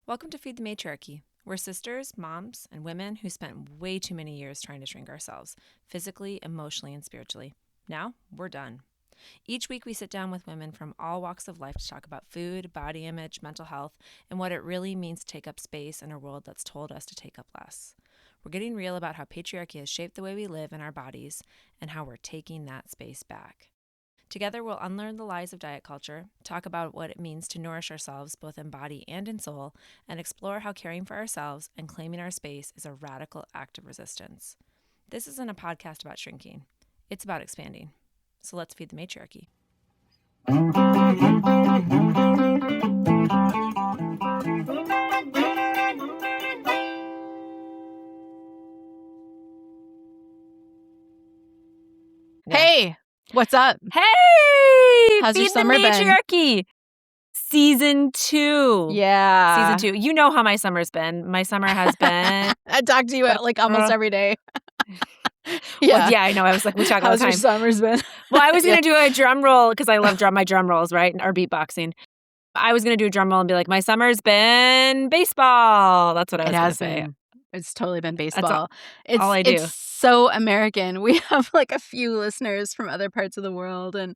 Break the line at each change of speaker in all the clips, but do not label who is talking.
Welcome to Feed the Matriarchy. We're sisters, moms, and women who spent way too many years trying to shrink ourselves, physically, emotionally, and spiritually. Now, we're done. Each week, we sit down with women from all walks of life to talk about food, body image, mental health, and what it really means to take up space in a world that's told us to take up less. We're getting real about how patriarchy has shaped the way we live in our bodies and how we're taking that space back. Together, we'll unlearn the lies of diet culture, talk about what it means to nourish ourselves both in body and in soul, and explore how caring for ourselves and claiming our space is a radical act of resistance. This isn't a podcast about shrinking. It's about expanding. So let's feed the matriarchy.
Hey, what's up?
Hey!
How's your
Feed
summer
the
been?
matriarchy! Season 2.
Yeah.
Season 2. You know how my summer's been. My summer has been...
I talk to you like almost every day.
Well, yeah, I know. I was like, we talk all the time.
How's your summer's been?
Well, I was going to do a drum roll because I love my drum rolls, right? Or beatboxing. I was going to do a drum roll and be like, my summer's been baseball. That's what I was going to say.
It's totally been baseball.
That's all I do.
It's so American. We have like a few listeners from other parts of the world, and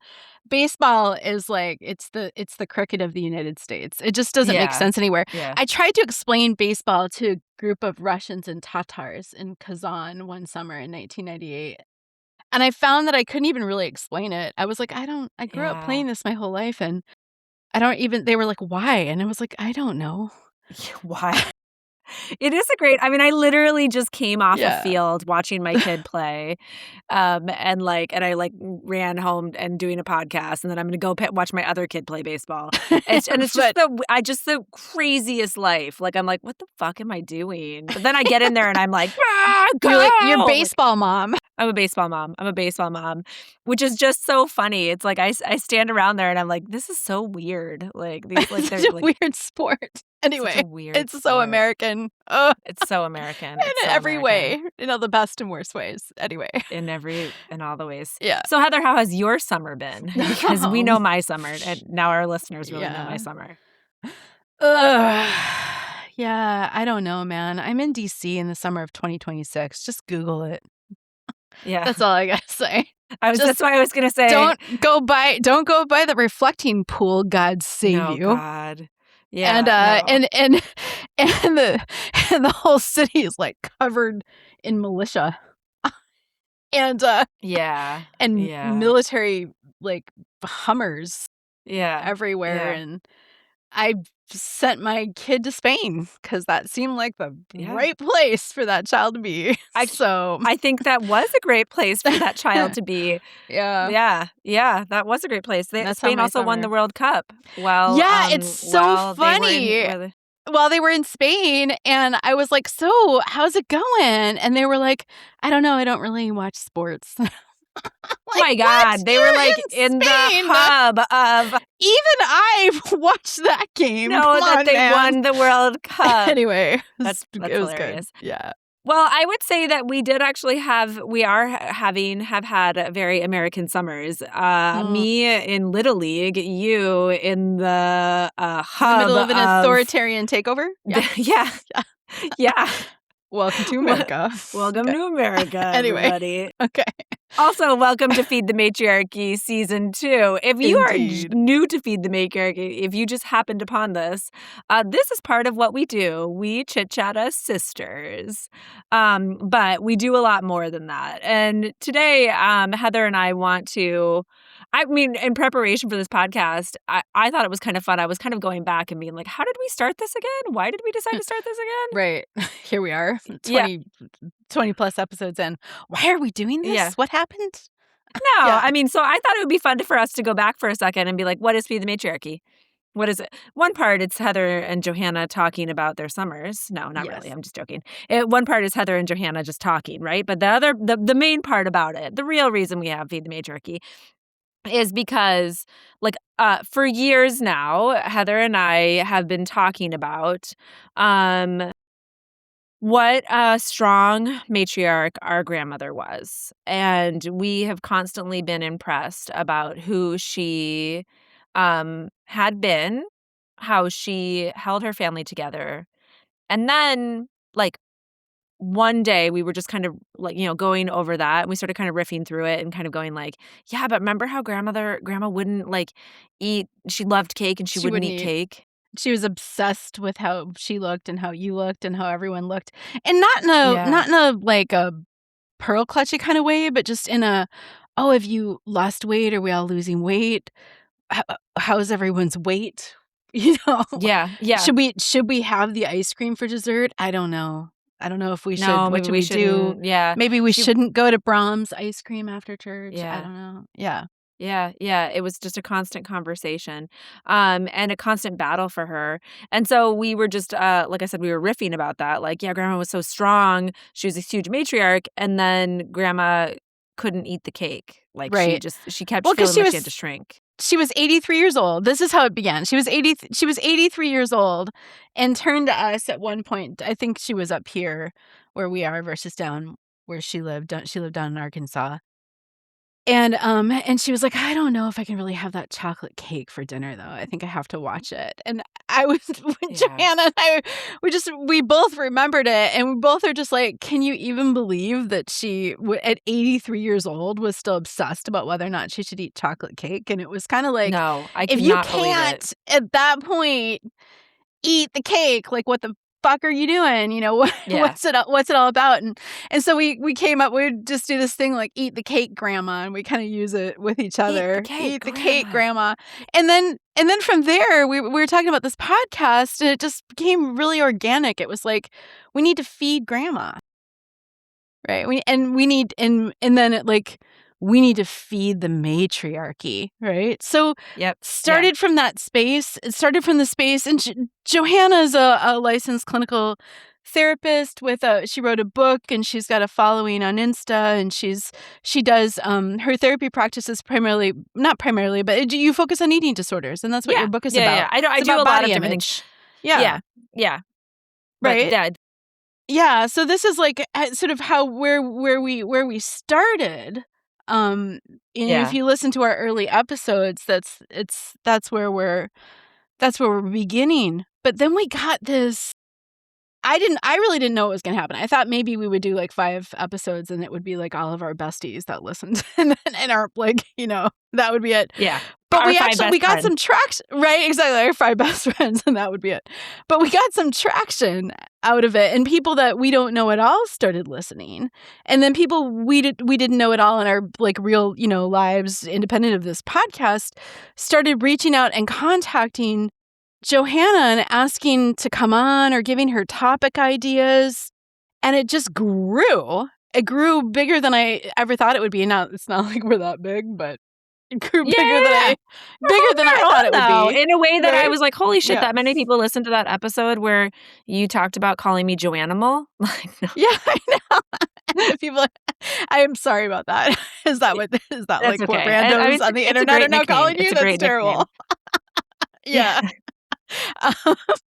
baseball is like it's the cricket of the United States. It just doesn't make sense anywhere.
Yeah.
I tried to explain baseball to a group of Russians and Tatars in Kazan one summer in 1998. And I found that I couldn't even really explain it. I was like, I grew up playing this my whole life, and they were like, why? And I was like, I don't know.
Why? It is I literally just came off a field watching my kid play. And I ran home and doing a podcast, and then I'm going to go watch my other kid play baseball. It's just the craziest life. Like, I'm like, what the fuck am I doing? But then I get in there and I'm like, go!
You're baseball mom.
I'm a baseball mom, which is just so funny. It's like I stand around there and I'm like, this is so weird. Like, these like
they're like, weird sport. Anyway, it's
sport.
So American.
It's so American.
In every way. The best and worst ways. Anyway.
In all the ways.
Yeah.
So Heather, how has your summer been? Because we know my summer, and now our listeners really know my summer.
Yeah, I don't know, man. I'm in DC in the summer of 2026. Just Google it.
Yeah.
That's all I gotta say.
That's why I was gonna say,
don't go by the reflecting pool. God save you.
God. Yeah.
And the whole city is like covered in militia. And military like Hummers everywhere. And I sent my kid to Spain because that seemed like the right place for that child to be.
I think that was a great place for that child to be. Yeah, that was a great place. Spain also won the World Cup. Well,
it's so funny. While they were in Spain, and I was like, so how's it going? And they were like, I don't know, I don't really watch sports.
Oh my God, they were like in the hub of...
Even I watched that game.
They won the World Cup.
Anyway, it
was
hilarious. Good. Yeah.
Well, I would say that we did actually have had very American summers. Me in Little League, you in the hub.
In the middle of an authoritarian takeover?
Yeah.
Welcome to America.
Welcome to America,
anyway,
everybody.
Okay.
Also, welcome to Feed the Matriarchy Season 2. If you are new to Feed the Matriarchy, if you just happened upon this is part of what we do. We chit-chat as sisters. But we do a lot more than that. And today, Heather and I want to... in preparation for this podcast, I thought it was kind of fun. I was kind of going back and being like, how did we start this again? Why did we decide to start this again?
Right. Here we are, 20 plus episodes in. Why are we doing this?
Yeah.
What happened?
No, so I thought it would be fun for us to go back for a second and be like, what is Feed the Matriarchy? What is it? One part, it's Heather and Johanna talking about their summers. No, not really. I'm just joking. One part is Heather and Johanna just talking, right? But the main part about it, the real reason we have Feed the Matriarchy is because, for years now, Heather and I have been talking about what a strong matriarch our grandmother was. And we have constantly been impressed about who she had been, how she held her family together. And then, like, one day we were just kind of like, going over that, and we started kind of riffing through it and kind of going like, yeah, but remember how grandma wouldn't like eat, she loved cake and she
She
wouldn't
wouldn't
eat
eat.
cake.
She was obsessed with how she looked and how you looked and how everyone looked. And
Yeah.
not in a like a pearl clutchy kind of way, but just in a, oh, have you lost weight? Are we all losing weight? How's everyone's weight? You know,
Yeah. Yeah.
should we have the ice cream for dessert? I don't know. I don't know if we should.
No,
What
maybe
should
we
we do?
shouldn't. Yeah.
Maybe we
She
shouldn't go to Brahms ice cream after church. I
Yeah.
don't know. Yeah.
Yeah, yeah, it was just a constant conversation, and a constant battle for her, and so we were just, like I said, we were riffing about that, like, yeah, grandma was so strong, she was a huge matriarch, and then grandma couldn't eat the cake, like,
Right.
she kept
Well, because
feeling like she had to shrink.
she was 83 years old. This is how it began. She was 83 years old and turned to us at one point. I think she was up here where we are versus down where she lived. She lived down in Arkansas. And she was like, "I don't know if I can really have that chocolate cake for dinner, though. I think I have to watch it." And I was when
Yeah.
Joanna and I, we both remembered it, and we both are just like, "Can you even believe that she, at 83 years old, was still obsessed about whether or not she should eat chocolate cake?" And it was kind of like,
No, I
if
could
you
not believe it.
can't at that point eat the cake, like, what the fuck are you doing? You know, what
Yeah.
what's it all about? And so we came up, we would just do this thing like, "Eat the cake, grandma," and we kinda use it with each
"Eat the
other.
cake,
"Eat the cake,
grandma."
grandma." And then from there, we were talking about this podcast, and it just became really organic. It was like, we need to feed grandma. Right, we need and then it, like, we need to feed the matriarchy, right? So,
Yep, yeah,
started from that space it started from the space, and Johanna's a licensed clinical therapist with a she wrote a book, and she's got a following on Insta, and she does, her therapy practice is primarily not primarily, but you focus on eating disorders, and that's what your
yeah,
book is
yeah, yeah,
about.
I
It's
do a
about
lot of
body
different things.
image. Yeah,
Yeah, yeah, but
right?
that
Yeah, so this is like sort of how where we started. Um, and if
yeah,
you listen to our early episodes, that's where we're beginning. But then we got this. I really didn't know what was gonna happen. I thought maybe we would do like 5 episodes and it would be like all of our besties that listened and our like, that would be it.
yeah,
But
our 5 best
we got
friends.
some traction, right? Exactly, our 5 best friends, and that would be it. But we got some traction out of it, and people that we don't know at all started listening. And then people we didn't know at all in our like real, lives independent of this podcast started reaching out and contacting Johanna and asking to come on or giving her topic ideas, and it just grew. It grew bigger than I ever thought it would be. Now, it's not like we're that big, but it grew
Yeah, yeah, yeah. We're
bigger than
holding
I
our
thought
own,
it would
though,
be,
in a way that I
right?
was like, "Holy shit,
Yeah.
that many people listened to that episode where you talked about calling me Joanimal?" Like, no.
Yeah, I know. And people I am sorry about that. Is that
That's
like what
okay. I mean,
randoms on the
it's a
internet are
great
now
nickname.
calling
It's
you?
a
That's
great nickname.
terrible.
Yeah.
Yeah.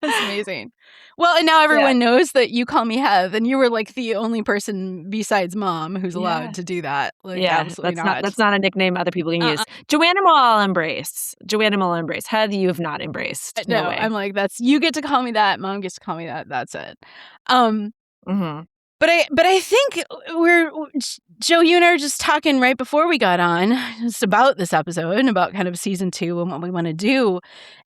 That's amazing. Well, and now
Yeah.
everyone knows that you call me Hev, and you were, like, the only person besides mom who's allowed
Yeah.
to do that. Like,
Yeah,
absolutely not.
that's not a nickname other people can
Uh-uh.
use. Joanimal I'll embrace. Joanimal I'll embrace. Heath, you have not embraced. No
No,
way.
I'm like, "That's you get to call me that, mom gets to call me that, that's it." Um,
Mhm.
but I think we're Joe, you and I were just talking right before we got on just about this episode and about kind of season 2 and what we wanna do.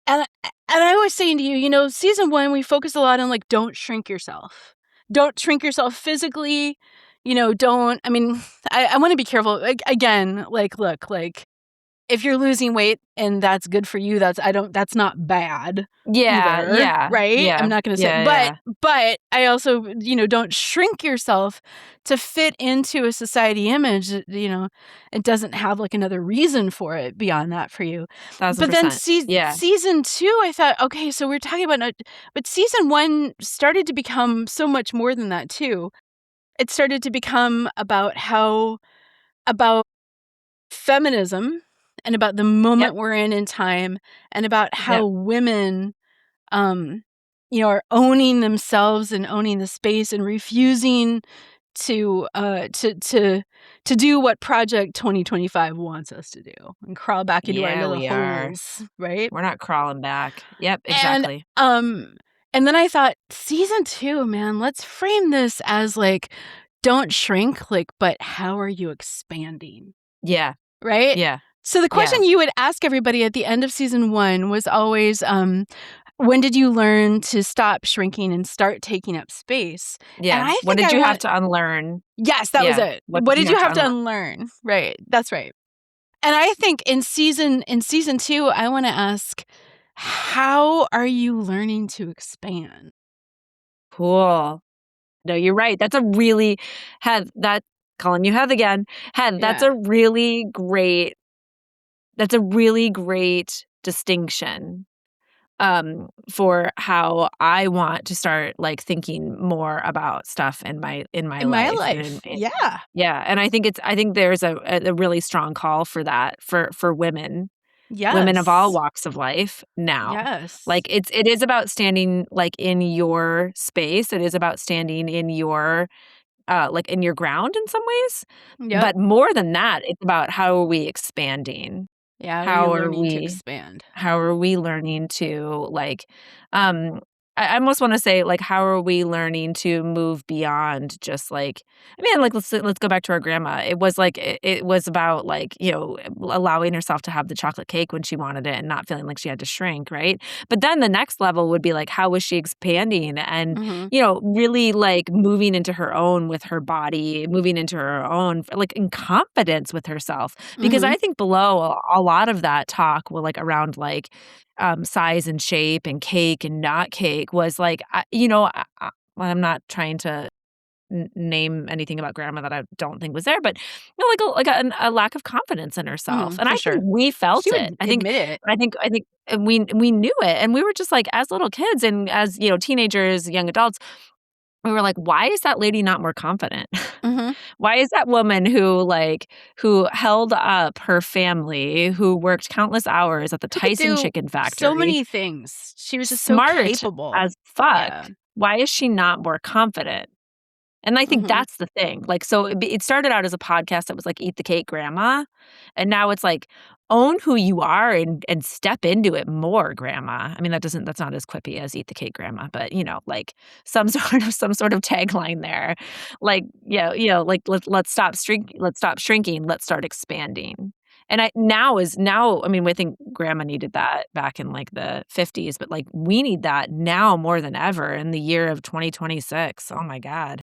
And I was saying to you, season 1, we focused a lot on, like, don't shrink yourself. Don't shrink yourself physically, don't I mean, I wanna be careful, like, again, like, look, like, if you're losing weight and that's good for you, that's not bad
Yeah,
either,
yeah,
right? I'm
yeah,
not gonna say
yeah, yeah.
but I also, don't shrink yourself to fit into a society image that, it doesn't have, like, another reason for it beyond that for you. But then
1,000%. Yeah.
season 2, I thought, "Okay, so we're talking about but season 1 started to become so much more than that too. It started to become about feminism and about the
Yep.
moment we're in time and about how
Yep.
women, um, are owning themselves and owning the space and refusing to do what Project 2025 wants us to do and crawl back into our little
we are.
holes, right?
We're not crawling back. Yep,
And
exactly.
and then I thought, season 2, man, let's frame this as like, don't shrink, like, but how are you expanding?
Yeah.
Right?
Yeah.
So the question you would ask everybody at the end of season 1 was always, when did you learn to stop shrinking and start taking up space?
Yeah.
And I
What
think
did
I
you have
want...
to unlearn?
Yes, that was it. What did you have to unlearn? Right. That's right. And I think in season 2, I want to ask, how are you learning to expand?
Cool. No, you're right. That's a really calling you Heath again. Heath, that's
Yeah.
a really great distinction for how I want to start like thinking more about stuff in my life. And
Yeah.
yeah, and I think there's a really strong call for that for women.
Yes.
Women of all walks of life now.
Yes.
Like it is about standing like in your space. It is about standing in your like in your ground in some ways.
Yep.
But more than that, it's about how are we expanding?
Yeah, how are you
How are
learning to
we
expand?
how are we learning to like I almost want to say like how are we learning to move beyond just like I mean like let's go back to our grandma. It was like it was about like, you know, allowing herself to have the chocolate cake when she wanted it and not feeling like she had to shrink, right? But then the next level would be like how was she expanding and you know, really like moving into her own with her body, moving into her own like in confidence with herself. Because I think below a lot of that talk will like around like size and shape and cake and not cake was like, you know, I'm not trying to name anything about grandma that I don't think was there, but you know, a lack of confidence in herself. And
For
I
sure.
think we felt
She
it.
would admit it.
I think we knew it. And we were just like, as little kids and as, you know, teenagers, young adults, we were like, why is that lady not more confident? Why is that woman who held up her family, who worked countless hours at the
Who could
Tyson
do
chicken factory,
so many things. She was just so
smart
capable.
as fuck,
Yeah.
why is she not more confident? And I think that's the thing. Like, so it started out as a podcast that was like, Eat the Cake Grandma. And now it's like, own who you are and step into it more, Grandma. I mean, that's not as quippy as Eat the Cake Grandma, but you know, like some sort of tagline there. Like, like let's stop shrinking, let's start expanding. And I mean, I think grandma needed that back in like the 50s, but like we need that now more than ever in the year of 2026. Oh my God.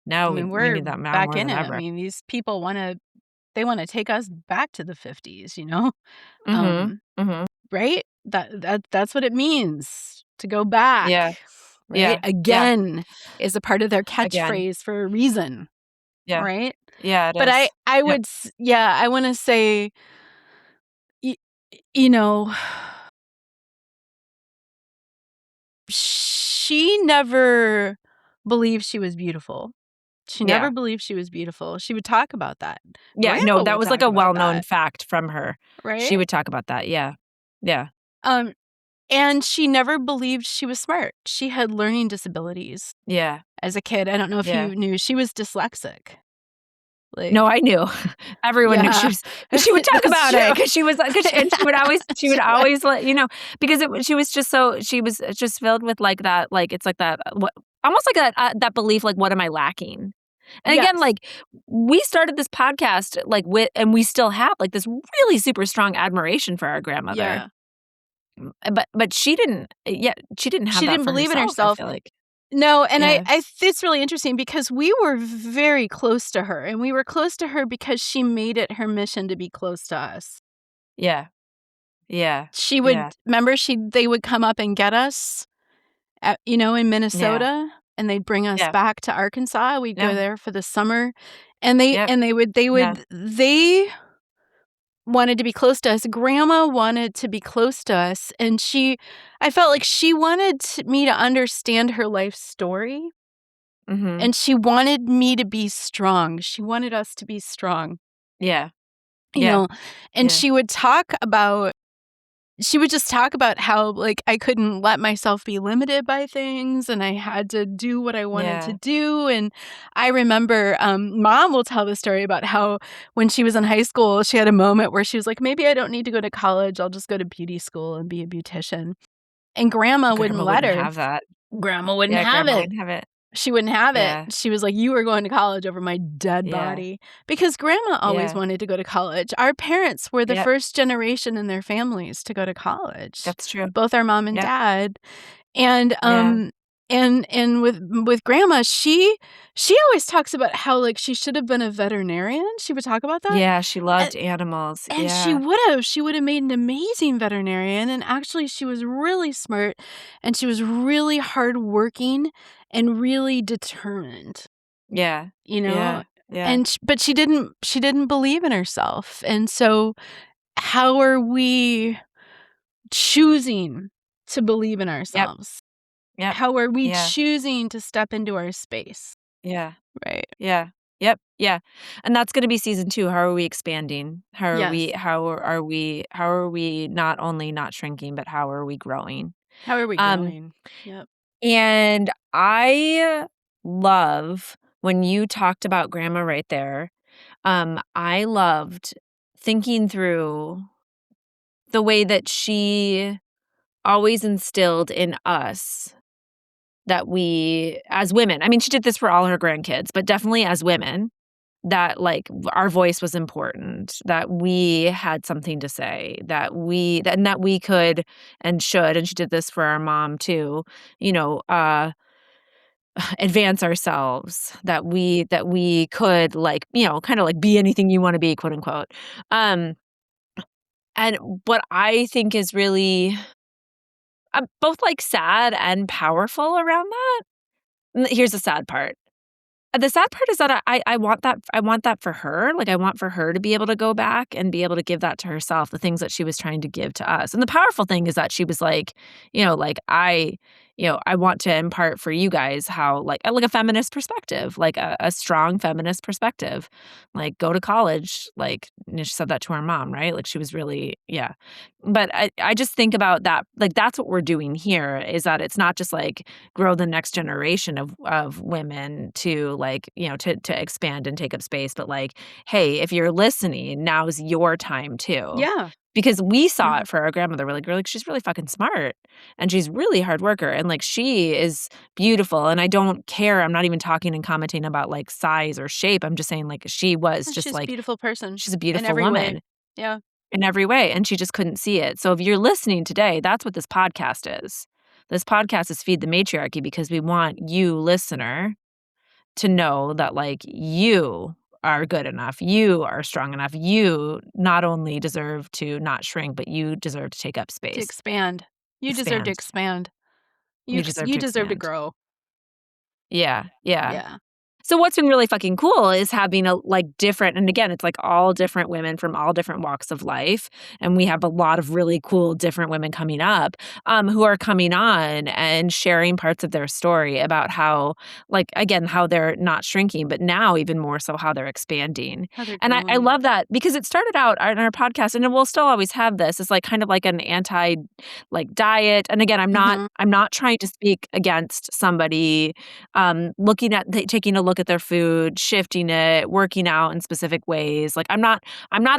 I
No,
mean,
we
we're
need that now
back
more
in
than
it. I
ever.
mean, these people wanna take us back to the 50s, you know?
Mhm. Mhm.
Right? That's what it means to go back,
Yeah.
right?
Yeah. Yeah.
Again is a part of their
Again.
catchphrase for a reason,
Yeah.
right?
Yeah, it
But I
is.
I
Yep.
would I wanna say, y you know, she never believed she was beautiful. She never
Yeah.
believed she was beautiful. She would talk about that.
Yeah, no,
Grandpa
that
would
was like
talk
a
about
well-known
that,
fact from her. She
right?
would talk about that, yeah. Yeah.
Um, and she never believed she was smart. She had learning disabilities
Yeah.
as a kid. I don't know if
Yeah.
you knew, she was dyslexic.
No,
Like,
I knew. Everyone knew she
yeah,
was but she would talk
that's
about it
true.
because she was and she would
She would.
always let you know, because she was just she was just filled with like that, like, it's like that, what almost like that belief, like, what am I lacking? And again,
Yes.
like, we started this podcast, like, with and we still have, like, this really super strong admiration for our grandmother.
Yeah.
But she didn't she didn't have
She
that
didn't
for
believe in
herself, I
herself.
feel like.
No, and
Yeah.
it's really interesting because we were very close to her, and we were close to her because she made it her mission to be close to us.
Yeah. Yeah.
She would
Yeah.
remember they would come up and get us in
Yeah.
Minnesota, and they'd bring us
Yeah.
back to Arkansas. We'd go
No.
there for the summer, and they
Yep.
and they would
Yeah.
they wanted to be close to us. Grandma wanted to be close to us, and I felt like she wanted me to understand her life story,
Mhm.
and she wanted me to be strong. She wanted us to be strong,
Yeah.
you
Yeah.
know, and
Yeah.
she would talk about she would just talk about how, like, I couldn't let myself be limited by things, and I had to do what I wanted to
Yeah.
do, and I remember, Mom will tell the story about how when she was in high school, she had a moment where she was like, "Maybe I don't need to go to college, I'll just go to beauty school and be a beautician." And Grandma wouldn't
Grandma
let
wouldn't
her.
have that.
Grandma wouldn't
Yeah,
have
grandma
it.
wouldn't have it.
She wouldn't have it.
Yeah.
She was like, "You are going to college over my dead
Yeah.
body." Because Grandma always
Yeah.
wanted to go to college. Our parents were the
Yep.
first generation in their families to go to college,
That's true.
both our mom and
Yep.
dad. And,
Yeah.
with grandma, she always talks about how, like, she should have been a veterinarian. She would talk about that.
Yeah, she
And
loved animals.
and
Yeah.
she would have made an amazing veterinarian, and actually she was really smart, and she was really hardworking and really determined,
Yeah.
you know?
Yeah. Yeah.
And but she didn't believe in herself, and so how are we choosing to believe in
Yep.
ourselves?
Yep.
How are we
Yeah.
choosing to step into our space?
Yeah.
Right.
Yeah. Yep. Yeah. And that's gonna be season 2. How are we expanding?
Yes.
How are we not only not shrinking, but how are we growing?
How are we
Um,
growing? Yep.
and I love when you talked about grandma right there. I loved thinking through the way that she always instilled in us that we as women, I mean, she did this for all her grandkids, but definitely as women, that, like, our voice was important, that we had something to say, that we could and should, and she did this for our mom too, you know, advance ourselves, that we could, like, you know, kinda like, "Be anything you wanna be," quote, unquote. Um, and what I think is really, both, like, sad and powerful around that. Here's the sad part. The sad part is that I want that for her, like, I want for her to be able to go back and be able to give that to herself, the things that she was trying to give to us, and the powerful thing is that she was like, you know, like, I want to impart for you guys how, like a feminist perspective, like a strong feminist perspective, like, go to college, like, you know, she said that to her mom, right? Like, she was really, yeah. But I just think about that, like, that's what we're doing here, is that it's not just, like, grow the next generation of women to, like, you know, to expand and take up space, but, like, hey, if you're listening, now's your time too.
Yeah.
Because we saw
Mhm.
it for our grandmother. We're like, "She's really fucking smart, and she's really hard worker, and, like, she is beautiful," and I don't care, I'm not even talking and commenting about, like, size or shape, I'm just saying, like, she was
And
just,
she's a
like,
beautiful person
she's a
in
beautiful
every way.
woman
Yeah.
in every way, and she just couldn't see it. So if you're listening today, that's what this podcast is. This podcast is Feed the Matriarchy because we want you, listener, to know that, like, you are good enough, you are strong enough, you not only deserve to not shrink, but you deserve to take up
To
space.
expand. You deserve to
Expand.
expand.
You deserve
You
to
deserve to
expand.
grow.
Yeah, yeah.
Yeah.
So what's been really fucking cool is having a, like, different, and again, it's, like, all different women from all different walks of life, and we have a lot of really cool different women coming up, who are coming on and sharing parts of their story about how, like, again, how they're not shrinking, but now even more so how they're expanding.
How they're
And I
growing.
love that because it started out on our podcast, and it will still always have this, it's, like, kind of like an anti, like, diet, and again,
Mhm.
I'm not trying to speak against somebody, looking at taking a look at their food, shifting it, working out in specific ways. Like, I'm not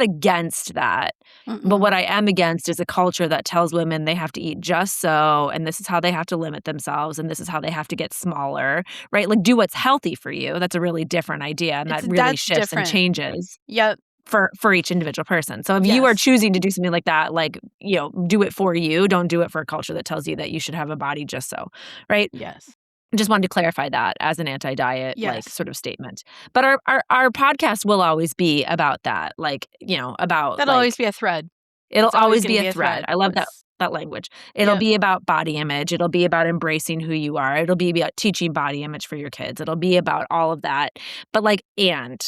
against that. But
Mm-mm.
what I am against is a culture that tells women they have to eat just so, and this is how they have to limit themselves, and this is how they have to get smaller, right? Like, do what's healthy for you. That's a really different idea, and that really
That's
shifts and
different.
changes
Yep.
for each individual person. So if you are
Yes.
choosing to do something like that, like, you know, do it for you. Don't do it for a culture that tells you that you should have a body just so, right?
Yes.
Just wanted to clarify that as an anti-diet, like,
Yes.
sort of statement. But our podcast will always be about that, like, you know, about,
That'll always
like,
be a thread.
it'll
It's always
always
gonna
be a
be a
thread.
thread.
I love
It's
that language. It'll
Yep.
be about body image. It'll be about embracing who you are. It'll be about teaching body image for your kids. It'll be about all of that. But, like, and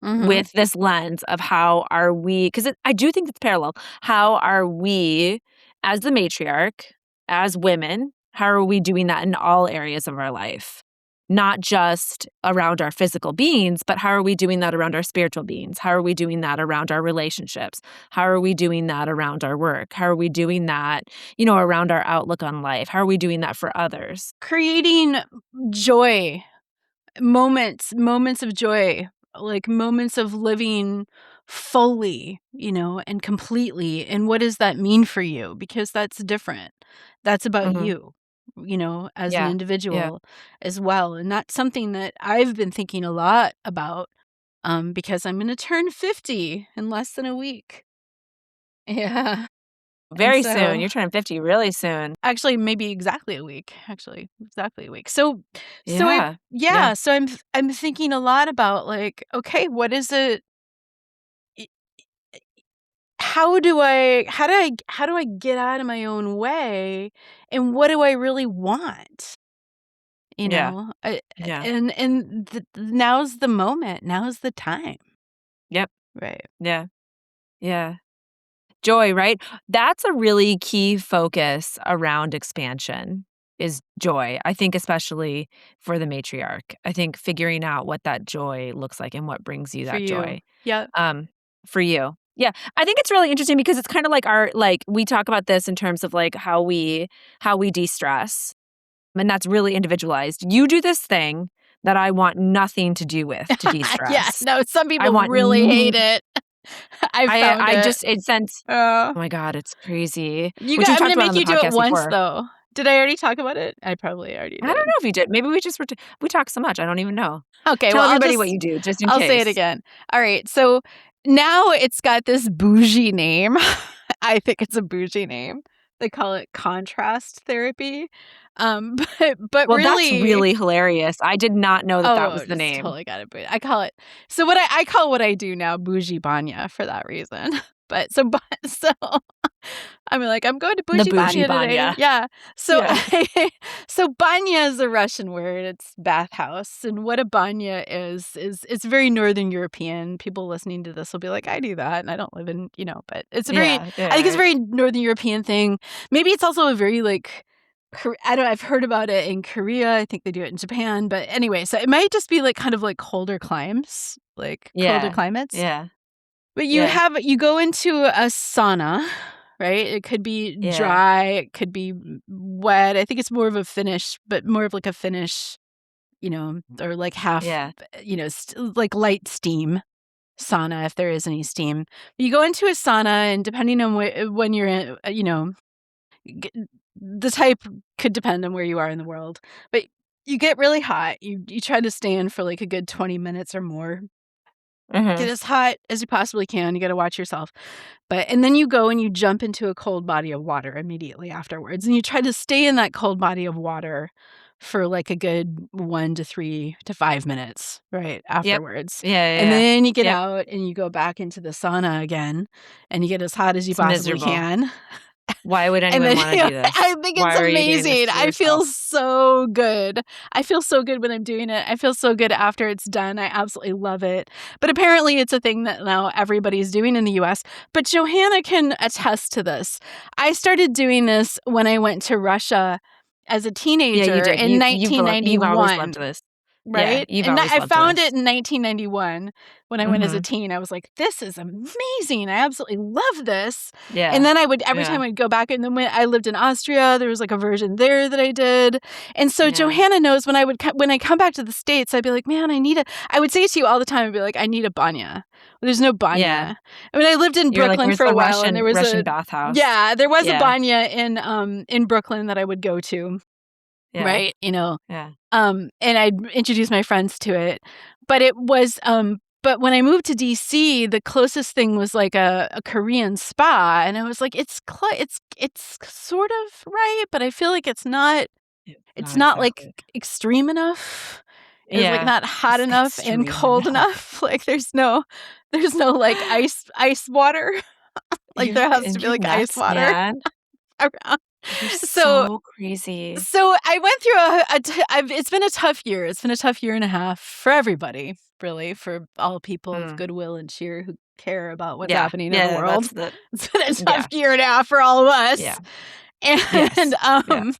Mhm.
with this lens of how are we, 'cause I do think it's parallel. How are we as the matriarch, as women, how are we doing that in all areas of our life? not just around our physical beings, but how are we doing that around our spiritual beings? How are we doing that around our relationships? How are we doing that around our work? How are we doing that, around our outlook on life? How are we doing that for others?
Creating joy, moments of joy, like moments of living fully, and completely. And what does that mean for you? Because that's different. That's about
Mm-hmm.
you, as an
Yeah. Yeah.
individual as well. And that's something that I've been thinking a lot about, because I'm going to turn 50 in less than a week. Yeah. And
Very soon.
so
You're turning 50 really soon.
actually maybe exactly a week. So I
Yeah. Yeah.
yeah, so I'm thinking a lot about, like, okay, what is it, I- how do I get out of my own way, and what do I really want?
Yeah. Yeah.
Now's the moment. Now's the time.
Yep.
Right.
Yeah. Yeah. Joy, right? That's a really key focus around expansion is joy. I think especially for the matriarch. I think figuring out what that joy looks like and what brings you
For
that
you.
joy.
Yep.
For you. Yeah. I think it's really interesting because it's kind of like we talk about this in terms of like how we de-stress. And that's really individualized. You do this thing that I want nothing to do with to
Yeah.
de-stress.
No, some
I
people
want
really hate it. I found
I
it.
just it sends
Uh,
oh my god, it's crazy,
you
which
got
we've
I'm
talked
gonna
about on
make
the
you do it
podcast
once,
before.
though. Did I already talk about it? I probably already
I don't
did.
know if you did. Maybe we talk so much, I don't even know.
Okay,
Tell
well,
everybody what you do just in
I'll say it
case.
again. All right, so now it's got this bougie name. I think it's a bougie name. They call it contrast therapy. But
Well, that's
really,
really hilarious. I did not know that that
oh,
was the
just
name.
totally got it. But I call it, so what I call what I do now bougie banya for that reason. But so I'm like, "I'm going to
The
Bougie
bougie
Banya today."
banya.
Yeah. So
Yeah.
so banya is a Russian word, it's bathhouse, and what a banya is it's very Northern European. People listening to this will be like, "I do that, and I don't live in," but it's a very
Yeah,
I think it's a
yeah,
very Northern European thing. Maybe it's also a very, like, I don't know, I've heard about it in Korea, I think they do it in Japan, but anyway, so it might just be, like, kind of like colder climes, like, colder
yeah,
climates.
yeah,
But
yeah,
you go into a sauna, right? It could be
yeah,
dry, it could be wet. I think it's more of a Finnish, but more of like a Finnish, or like half,
yeah,
like light steam sauna if there is any steam. You go into a sauna, and depending on when you're in, g- the type could depend on where you are in the world. But you get really hot. You try to stay in for like a good 20 minutes or more. Get
mhm,
as hot as you possibly can. You got to watch yourself. And then you go and you jump into a cold body of water immediately afterwards, and you try to stay in that cold body of water for like a good 1 to 3 to 5 minutes, right,
yep,
afterwards.
yeah, yeah,
And
yeah,
then you get
yep,
out and you go back into the sauna again, and you get as hot as you
it's
possibly
miserable.
can.
Why would
And
anyone
then,
wanna do this?
I think it's
Why are you doing this
amazing.
to
I
yourself?
feel so good. I feel so good when I'm doing it. I feel so good after it's done. I absolutely love it. But apparently it's a thing that now everybody's doing in the US. But Johanna can attest to this. I started doing this when I went to Russia as a
Yeah, you
teenager
did.
in
You've always loved
1991.
this. Yeah,
Right?
you've
And
always
I
loved
found
this.
it in 1991 when I went as a
Mhm.
teen. I was like, "This is amazing. I absolutely love this." And
Yeah,
then I would every
yeah,
time I'd go back, and then when I lived in Austria, there was, like, a version there that I did. And so
yeah,
Johanna knows when I come back to the States, I'd be like, "Man, I would say it to you all the time. I'd be like, "I need a banya." There's no
yeah.
banya. I mean, I lived in
You're like,
Brooklyn
"Where's
for a
the
while, and
Russian bathhouse?"
there was a
Yeah,
banya in Brooklyn that I would go to,
yeah,
right?
yeah.
And I'd introduce my friends to it. But when I moved to DC, the closest thing was like a Korean spa, and I was like, it's sort of right, but I feel like
It's
it's
not
not like
exactly.
extreme enough. It's like
Yeah.
not hot
It's
enough and
extreme
cold
enough.
enough. Like there's no like ice water. Like there has to be
You're
like ice
nuts,
water
man.
around.
You're
So
so crazy.
So I went through it's been a tough year. It's been a tough year and a half for everybody, really, for all people of
Mm.
goodwill and cheer who care about what's
Yeah.
happening in the
Yeah,
world.
that's the
It's been a tough
yeah,
year and a half for all of us.
yeah,
And
Yes.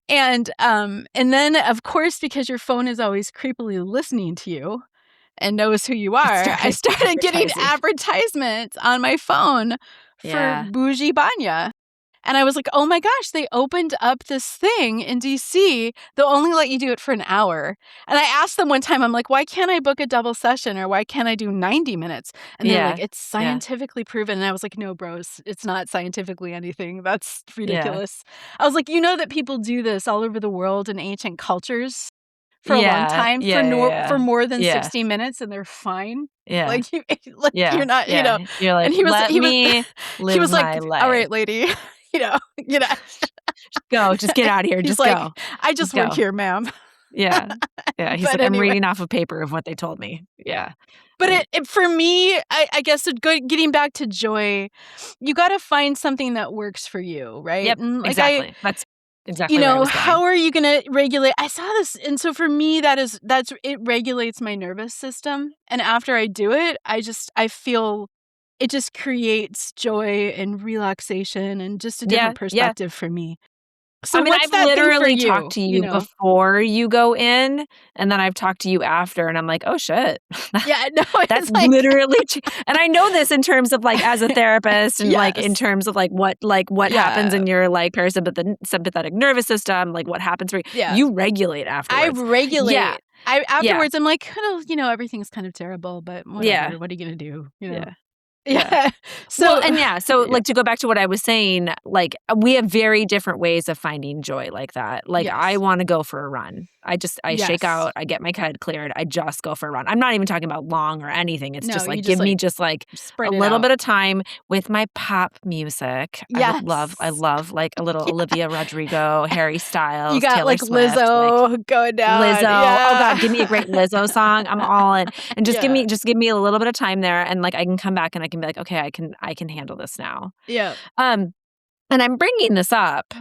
Yeah.
and then of course, because your phone is always creepily listening to you and knows who you are, I started getting
advertising.
advertisements on my phone for
Yeah.
bougie banya. And I was like, "Oh my gosh, they opened up this thing in DC. They'll only let you do it for an hour." And I asked them one time, I'm like, "Why can't I book a double session, or why can't I do 90 minutes?" And they're like,
Yeah.
"It's
Yeah.
scientifically proven." And I was like, "No, bros, it's not scientifically anything. That's
Yeah.
ridiculous." I was like, "You know that people do this all over the world in ancient cultures for a long
Yeah.
time
Yeah. Yeah.
for more than
Yeah.
60 minutes, and they're fine."
Yeah.
Like, you like,
Yeah.
you're not,
Yeah. You're like,
and he was
let me
he
live
was like,
my
"All
life.
right, lady," you know, you know.
Go. Just get out of here.
He's
Just
like,
go.
"I
Just
just work
go.
here, ma'am."
Yeah. Yeah. He's
But
like, I'm
anyway,
reading off a paper of what they told me. Yeah.
but
Like,
it for me, I guess getting back to joy, you gotta find something that works for you, right?
yep.
And, like,
Exactly. That's exactly where I was
how
going.
are you gonna regulate? I saw this, and so for me, that's it regulates my nervous system, and after I do it, I feel it just creates joy and relaxation and just a
Yeah.
different
Yeah.
perspective for me.
I
So
mean,
what's
I've
that thing for
literally talked
you,
to
you
you
know?
before you go in, and then I've talked to you after, and I'm like, "Oh, shit."
Yeah, no,
That's
it's like
literally and I know this in terms of, like, as a therapist and, like, in
yes.
terms of, what happens
Yeah,
in your, like, sympathetic nervous system, like, what happens for you.
yeah.
You regulate
I
afterwards. Yeah.
regulate. I
Yeah.
afterwards, I'm like, "Oh, everything's kind of terrible, but
Yeah.
whatever. What are you gonna do?" You know?
Yeah. Yeah.
Yeah.
Well,
So
and yeah, so,
yeah.
like, to go back to what I was saying, like, we have very different ways of finding joy like that. Like, I
Yes.
wanna go for a run. I shake
Yes.
out, I get my head cleared, I just go for a run. I'm not even talking about long or anything. It's
No,
just,
you
like, give
just,
me
like,
just, like, a
spread it
little
out.
bit of time with my pop music. I
Yes.
love, like, a little
Yeah.
Olivia Rodrigo, Harry
You
Styles,
got,
Taylor
like,
Swift, like,
Lizzo going down.
Lizzo. Oh god,
Yeah.
give me a great Lizzo song. I'm all in. And
Yeah.
just give me a little bit of time there, and, like, I can come back and I can be like, "Okay, I can handle this now."
Yeah.
Um, and I'm bringing this up,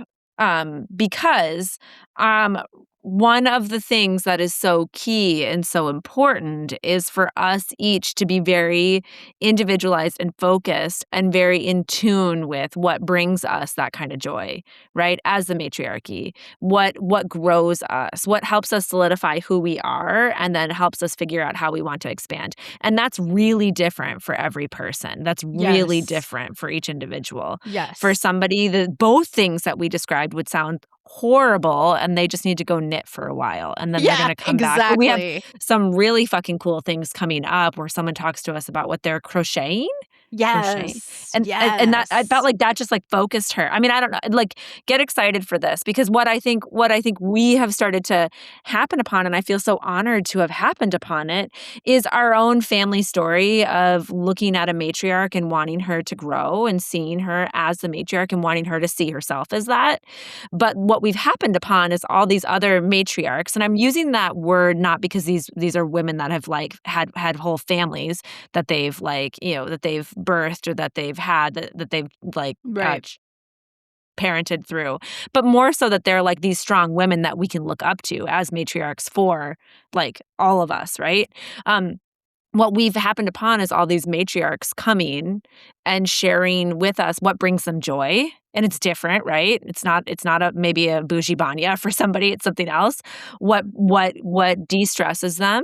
because, um, one of the things that is so key and so important is for us each to be very individualized and focused and very in tune with what brings us that kind of joy, right? As the matriarchy, what grows us, what helps us solidify who we are, and then helps us figure out how we want to expand. And that's really different for every person. That's really
Yes.
different for each individual. For
Yes.
somebody, both things that we described would sound horrible, and they just need to go knit for a while, and then they're
Yeah,
gonna come back. Or we have
exactly.
some really fucking cool things coming up where someone talks to us about what they're crocheting? Crocheting?
Yes.
And that I felt
Yes.
like that just, like, focused her. I mean, I don't know, like, get excited for this because what I think we have started to happen upon, and I feel so honored to have happened upon it, is our own family story of looking at a matriarch and wanting her to grow and seeing her as the matriarch and wanting her to see herself as that. But what we've happened upon is all these other matriarchs, and I'm using that word not because these are women that have, like, had whole families that they've, like, that they've birthed or that they've had that they've, like,
Right.
parented through, but more so that they're, like, these strong women that we can look up to as matriarchs for, like, all of us, right? Um, what we've happened upon is all these matriarchs coming and sharing with us what brings them joy, and it's different, right? It's not a maybe a bougie banya for somebody, it's something else. What de-stresses them,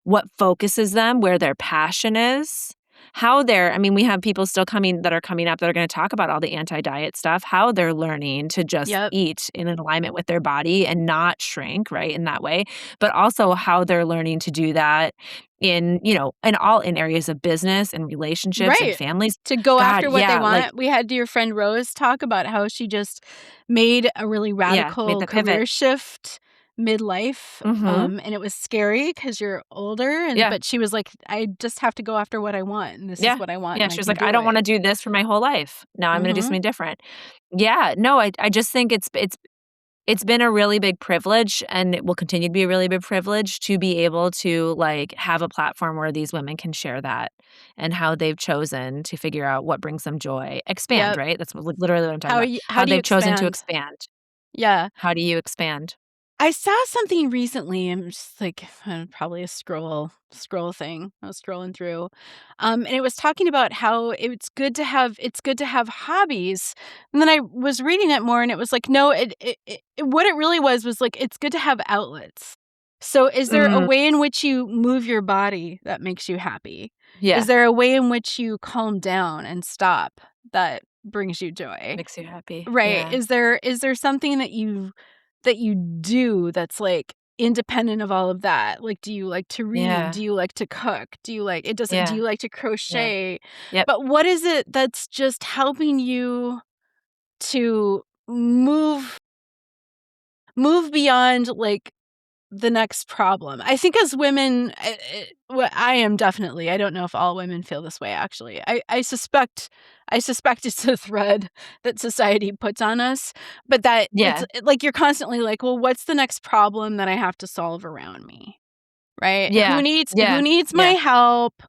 what focuses them, where their passion is, how they're I mean, we have people still coming that are coming up that are gonna talk about all the anti-diet stuff, how they're learning to just
Yep.
eat in alignment with their body and not shrink, right, in that way, but also how they're learning to do that in areas of business and relationships and
Right.
families.
To go
God,
after what they
yeah, like
want. We had your friend Rose talk about how she just made a really
yeah, made
radical
the pivot.
career shift midlife,
Mhm.
and it was scary because 'cause you're older,
Yeah.
but she was like, "I just have to go after what I want, and this is
Yeah.
what I want,
Yeah,
and I
she was
can
like, "I
do
don't
it."
wanna do this for my whole life. Now I'm gonna do
Mhm.
something different." Yeah, no, I just think it's been a really big privilege, and it will continue to be a really big privilege to be able to, like, have a platform where these women can share that and how they've chosen to figure out what brings them joy. Expand,
Yep.
right? That's literally what I'm talking about.
How
How
do you
they've chosen to
expand?
expand.
Yeah.
How do you expand?
I saw something recently. I'm just like probably a scroll thing. I was scrolling through, and it was talking about how it's good to have hobbies. And then I was reading it more, and it was like, no, what it really was like it's good to have outlets. So, is there a way in which you move your body that makes you happy?
Yeah.
Is there a way in which you calm down and stop that brings you joy?
Makes you happy.
Right.
Yeah.
Is there something that you do that's, like, independent of all of that? Like, do you like to read?
Yeah.
Do you like to cook? Do you like do
Yeah.
you like to
Yeah.
crochet?
Yep.
But what is it that's just helping you to move beyond, like, the next problem? I think as women, well, I am definitely. I don't know if all women feel this way, actually. I suspect it's a thread that society puts on us, but that
Yeah.
like you're constantly like, well, what's the next problem that I have to solve around me, right?
Yeah.
Who
Yeah.
needs my
Yeah.
help?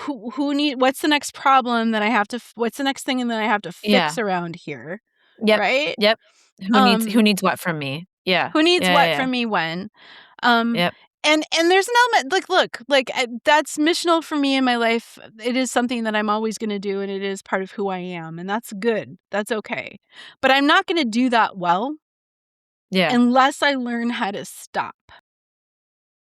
What's the next problem that I have to? What's the next thing that I have to
Yeah.
fix around here,
Yep.
right?
Yep. Who
Um,
needs what from me? Yeah.
who needs
Yeah.
what
Yeah.
from me when? Um,
Yep.
and there's an element like, look, like, that's missional for me in my life. It is something that I'm always gonna do, and it is part of who I am, and that's good. That's okay. But I'm not gonna do that well
Yeah.
unless I learn how to stop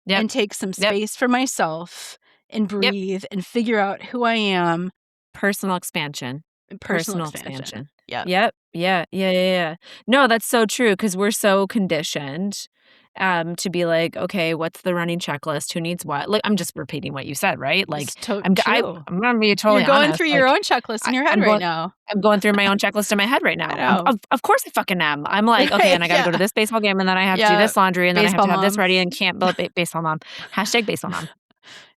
Yep.
and take some
Yep.
space for myself and
Yep.
breathe and figure out who I am
Personal expansion.
and personal
Personal
expansion.
expansion.
Yep.
Yep. Yeah. Yeah. Yeah. Yeah. No, that's so true because we're so conditioned to be like, okay, what's the running checklist? Who needs what? Like, I'm just repeating what you said, right? Like,
It's true.
I'm gonna be
You're
totally
going
honest.
through your
Like,
own checklist in your head
I'm
right
going.
now.
I'm going through my own checklist in my head right
I
now.
know.
Of course I fucking am. I'm like, okay,
Right,
and I got to go to
yeah.
this baseball game, and then I have to do
Yeah.
this laundry, and then I have
Baseball
to have this
mom.
ready, and can't baseball mom. Hashtag baseball mom.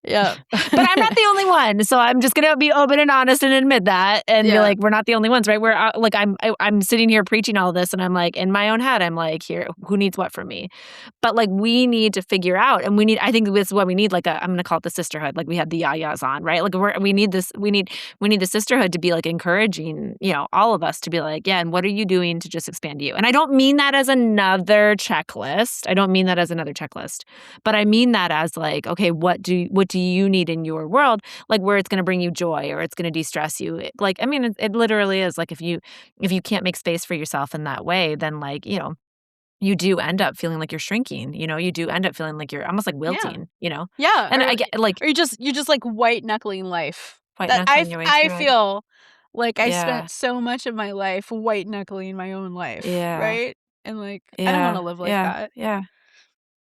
Yep.
But I'm not the only one, so I'm just gonna be open and honest and admit that, and be
Yeah.
like, we're not the only ones, right? We're like, I'm sitting here preaching all this, and I'm like, in my own head, I'm like, here, who needs what from me? But like, we need to figure out, and I think this is what we need. Like, I'm gonna call it the sisterhood. Like we had the yayas on, right? Like we need this. We need the sisterhood to be like encouraging, all of us to be like, yeah. And what are you doing to just expand you? And I don't mean that as another checklist. But I mean that as like, okay, what do you need in your world, like where it's going to bring you joy or it's going to de-stress you? Like, I mean, it literally is like if you can't make space for yourself in that way, then like, you do end up feeling like you're shrinking, you do end up feeling like you're almost like
Yeah.
wilting,
Yeah,
and I get like
or you're just, like, white knuckling life.
white
That
knuckling your way
I
through it.
feel like I
Yeah.
spent so much of my life white knuckling my own life,
Yeah.
right? And, like, I don't wanna
Yeah.
live like
Yeah.
that,
Yeah.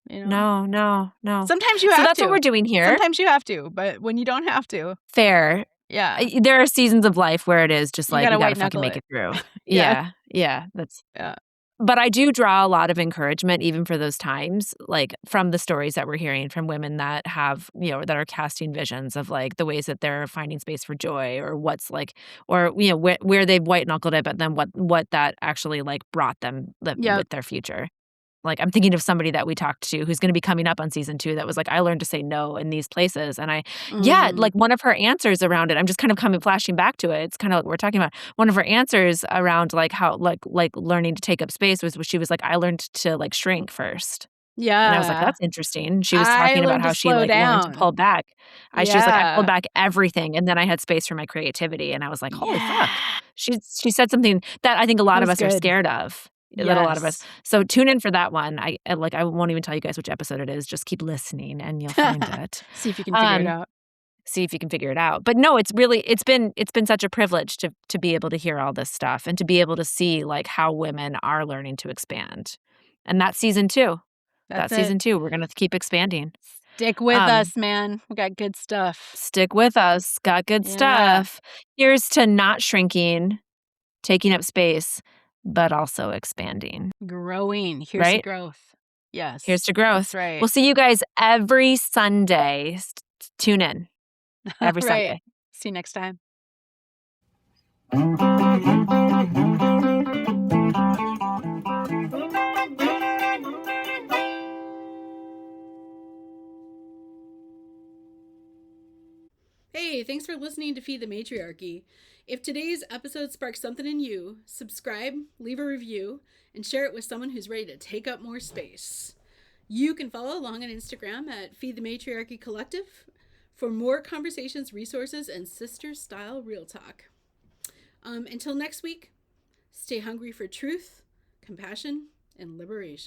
you know?
No, no, no.
Sometimes you
So
have
that's what
to.
we're doing here.
Sometimes you have to, but when you don't have to,
Fair.
yeah,
There are seasons of life where it is just
you
like, we
gotta
gotta
white
fucking
knuckle
make
it.
it through.
Yeah,
Yeah. Yeah.
yeah.
But I do draw a lot of encouragement even for those times, like, from the stories that we're hearing from women that have, that are casting visions of, like, the ways that they're finding space for joy or what's, like or, where they've white knuckled it, but then what that actually, like, brought them
Yep.
with their future. Like, I'm thinking of somebody that we talked to who's gonna be coming up on season 2 that was like, "I learned to say no in these places," and yeah,
Mhm.
like, one of her answers around it, I'm just kind of flashing back to it, it's kinda like what we're talking about. One of her answers around, like, how like learning to take up space was she was like, "I learned to, like, shrink first." And I was like,
Yeah.
"That's interesting." She was
I
talking about
learned to
how she,
slow
like, learned to
down.
pull back. She was like, "I pulled
Yeah.
back everything, and then I had space for my creativity," and I was like, "Holy fuck."
Yeah.
She said something that I think a
That
lot of
was
us are
good.
scared of, that a lot of us
Yes.
so tune in for that one. I won't even tell you guys which episode it is, just keep listening and you'll find it.
See if you can figure it
Um,
out.
See if you can figure it out. But no, it's been such a privilege to be able to hear all this stuff and to be able to see, like, how women are learning to expand. And that's season 2.
That's
That's
it.
season 2, we're gonna keep expanding.
Stick with
Um,
us, man. We got good stuff.
Stick with us, got good
Yeah.
stuff. Here's to not shrinking, taking up space, but also expanding,
Growing. Here's to
right?
growth.
Here's
Yes.
to
That's
growth.
right.
We'll see you guys every Sunday. Tune in
All
every
right.
Sunday.
See you next time.
Hey, Hey, thanks for listening to Feed the Matriarchy. If today's episode sparks something in you, subscribe, leave a review, and share it with someone who's ready to take up more space. You can follow along on Instagram at Feed the Matriarchy Collective for more conversations, resources, and sister-style real talk. Until next week, stay hungry for truth, compassion, and liberation.